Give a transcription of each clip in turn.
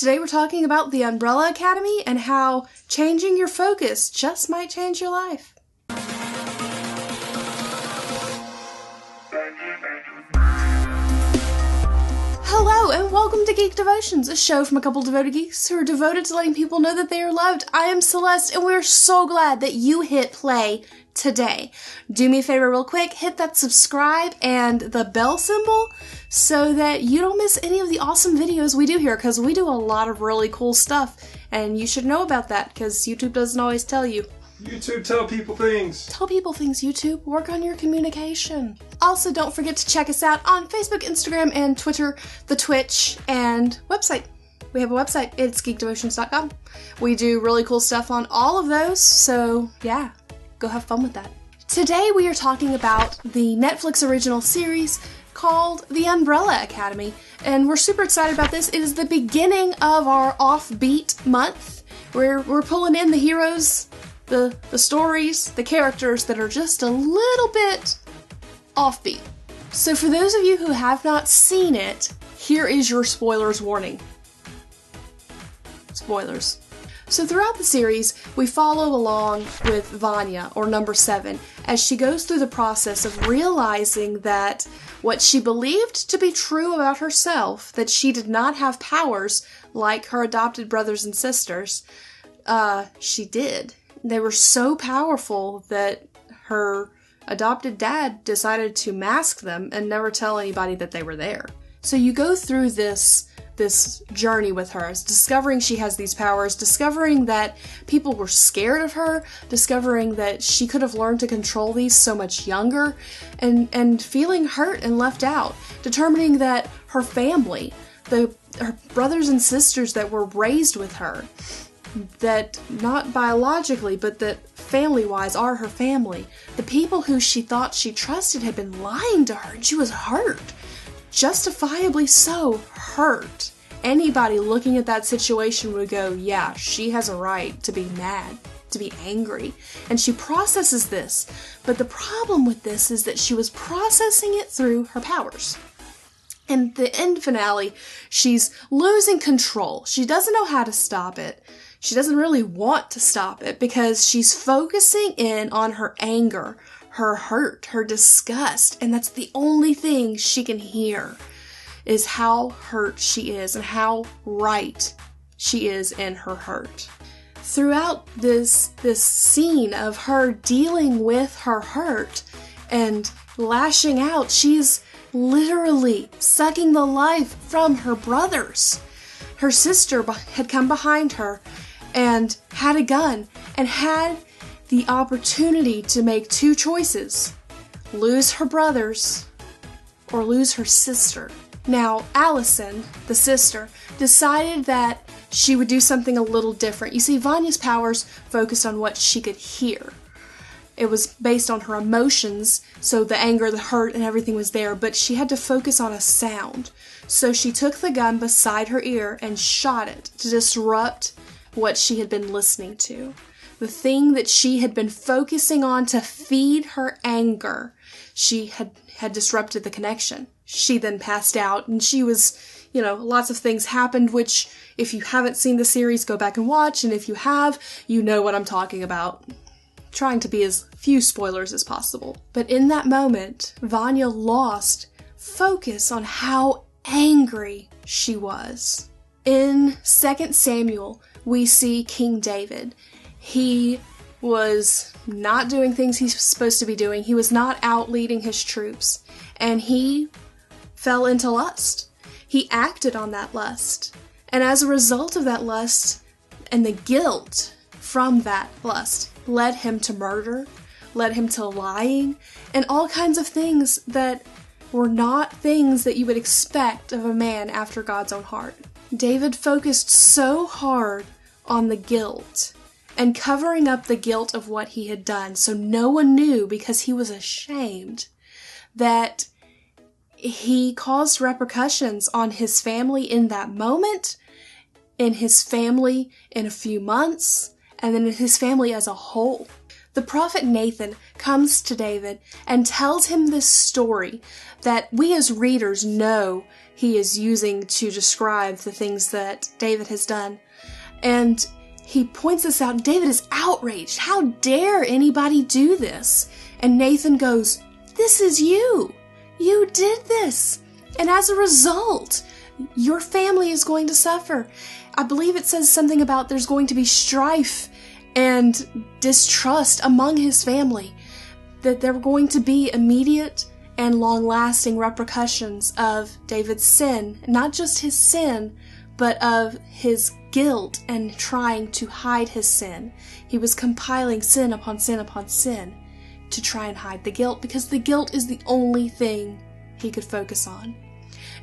Today we're talking about the Umbrella Academy and how changing your focus just might change your life. Hello and welcome to Geek Devotions, a show from a couple devoted geeks who are devoted to letting people know that they are loved. I am Celeste and we're so glad that you hit play today. Do me a favor real quick, hit that subscribe and the bell symbol so that you don't miss any of the awesome videos we do here, because we do a lot of really cool stuff and you should know about that because YouTube doesn't always tell you. YouTube, tell people things. Tell people things, YouTube. Work on your communication. Also, don't forget to check us out on Facebook, Instagram, and Twitter, the Twitch, and website. We have a website. It's geekdevotions.com. We do really cool stuff on all of those, so yeah, go have fun with that. Today we are talking about the Netflix original series called The Umbrella Academy, and we're super excited about this. It is the beginning of our offbeat month. We're pulling in the heroes, the stories, the characters that are just a little bit offbeat. So for those of you who have not seen it, here is your spoilers warning. Spoilers. So throughout the series, we follow along with Vanya, or number 7, as she goes through the process of realizing that what she believed to be true about herself, that she did not have powers like her adopted brothers and sisters, she did. They were so powerful that her adopted dad decided to mask them and never tell anybody that they were there. So you go through this journey with her, discovering she has these powers, discovering that people were scared of her, discovering that she could have learned to control these so much younger, and feeling hurt and left out, determining that her family, her brothers and sisters that were raised with her, that not biologically, but that family-wise are her family. The people who she thought she trusted had been lying to her, and she was hurt. Justifiably so hurt. Anybody looking at that situation would go, yeah, she has a right to be mad, to be angry. And she processes this. But the problem with this is that she was processing it through her powers. In the end finale, she's losing control. She doesn't know how to stop it. She doesn't really want to stop it because she's focusing in on her anger, her hurt, her disgust, and that's the only thing she can hear, is how hurt she is and how right she is in her hurt. Throughout this scene of her dealing with her hurt and lashing out, she's literally sucking the life from her brothers. Her sister had come behind her and had a gun and had the opportunity to make 2 choices: lose her brothers or lose her sister. Now, Allison, the sister, decided that she would do something a little different. You see, Vanya's powers focused on what she could hear. It was based on her emotions, so the anger, the hurt, and everything was there, but she had to focus on a sound. So she took the gun beside her ear and shot it to disrupt what she had been listening to. The thing that she had been focusing on to feed her anger, she had disrupted the connection. She then passed out, and she was, lots of things happened, which, if you haven't seen the series, go back and watch, and if you have, you know what I'm talking about. Trying to be as few spoilers as possible. But in that moment, Vanya lost focus on how angry she was. In 2 Samuel, we see King David. He was not doing things he's supposed to be doing. He was not out leading his troops. And he fell into lust. He acted on that lust. And as a result of that lust and the guilt from that lust led him to murder, led him to lying, and all kinds of things that were not things that you would expect of a man after God's own heart. David focused so hard on the guilt and covering up the guilt of what he had done so no one knew, because he was ashamed, that he caused repercussions on his family in that moment, in his family in a few months, and then in his family as a whole. The prophet Nathan comes to David and tells him this story that we as readers know he is using to describe the things that David has done. And he points this out, and David is outraged. How dare anybody do this? And Nathan goes, this is you. You did this. And as a result, your family is going to suffer. I believe it says something about there's going to be strife and distrust among his family. That there were going to be immediate and long-lasting repercussions of David's sin. Not just his sin, but of his guilt and trying to hide his sin. He was compiling sin upon sin upon sin to try and hide the guilt, because the guilt is the only thing he could focus on.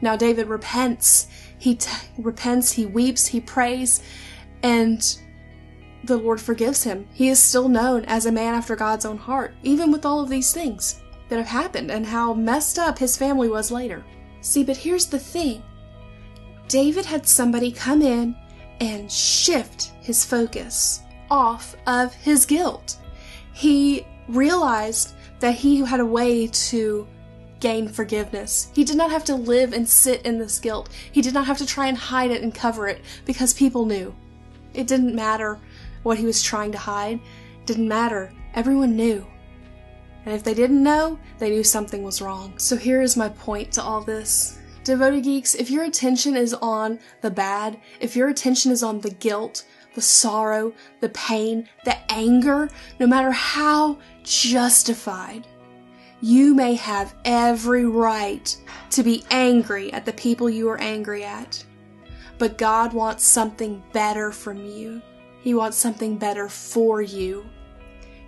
Now David repents. He repents, he weeps, he prays, and the Lord forgives him. He is still known as a man after God's own heart, even with all of these things that have happened and how messed up his family was later. See, but here's the thing. David had somebody come in and shift his focus off of his guilt. He realized that he had a way to gain forgiveness. He did not have to live and sit in this guilt. He did not have to try and hide it and cover it because people knew. It didn't matter what he was trying to hide. It didn't matter. Everyone knew. And if they didn't know, they knew something was wrong. So here is my point to all this. Devoted Geeks, if your attention is on the bad, if your attention is on the guilt, the sorrow, the pain, the anger, no matter how justified, you may have every right to be angry at the people you are angry at. But God wants something better from you. He wants something better for you.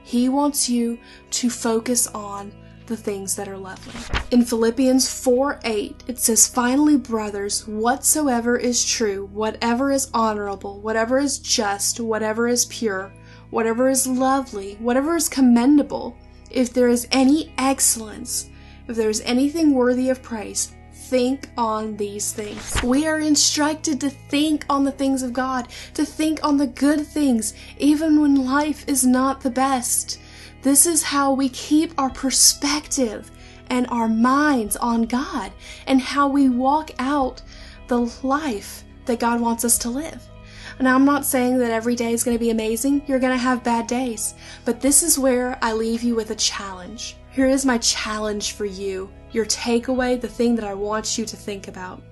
He wants you to focus on the things that are lovely. In Philippians 4:8, it says, finally, brothers, whatsoever is true, whatever is honorable, whatever is just, whatever is pure, whatever is lovely, whatever is commendable, if there is any excellence, if there is anything worthy of praise, think on these things. We are instructed to think on the things of God, to think on the good things, even when life is not the best. This is how we keep our perspective and our minds on God, and how we walk out the life that God wants us to live. Now, I'm not saying that every day is going to be amazing. You're going to have bad days. But this is where I leave you with a challenge. Here is my challenge for you. Your takeaway, the thing that I want you to think about.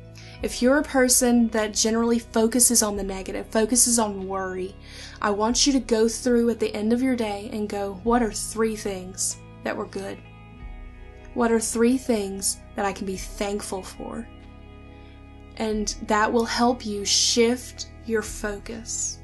If you're a person that generally focuses on the negative, focuses on worry, I want you to go through at the end of your day and go, what are 3 things that were good? What are 3 things that I can be thankful for? And that will help you shift your focus.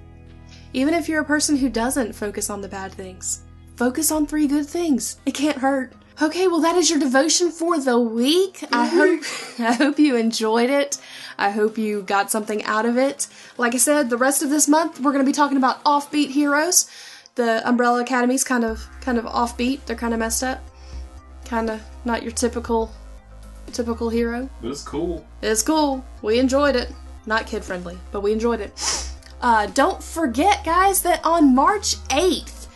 Even if you're a person who doesn't focus on the bad things, focus on 3 good things. It can't hurt. Okay, well, that is your devotion for the week. I hope you enjoyed it. I hope you got something out of it. Like I said, the rest of this month, we're going to be talking about offbeat heroes. The Umbrella Academy's kind of offbeat. They're kind of messed up. Kind of not your typical hero. But it's cool. It's cool. We enjoyed it. Not kid-friendly, but we enjoyed it. Don't forget, guys, that on March 8th,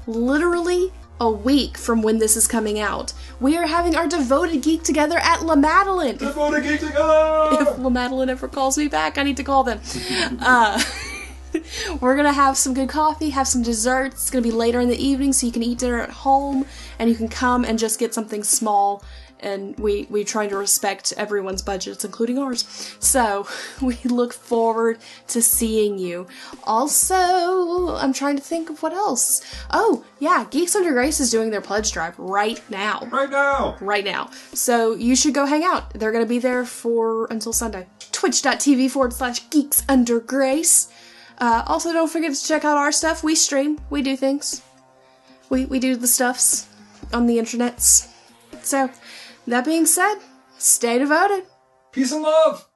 literally a week from when this is coming out, we are having our Devoted Geek Together at La Madeleine. Devoted Geek Together! If La Madeleine ever calls me back, I need to call them. We're going to have some good coffee, have some desserts. It's going to be later in the evening, so you can eat dinner at home, and you can come and just get something small. And we try to respect everyone's budgets, including ours. So we look forward to seeing you. Also, I'm trying to think of what else. Oh, yeah, Geeks Under Grace is doing their pledge drive right now. Right now. So you should go hang out. They're going to be there until Sunday. Twitch.tv/Geeks Under Grace. Also, don't forget to check out our stuff. We stream. We do things. We do the stuffs on the internets. So, that being said, stay devoted. Peace and love.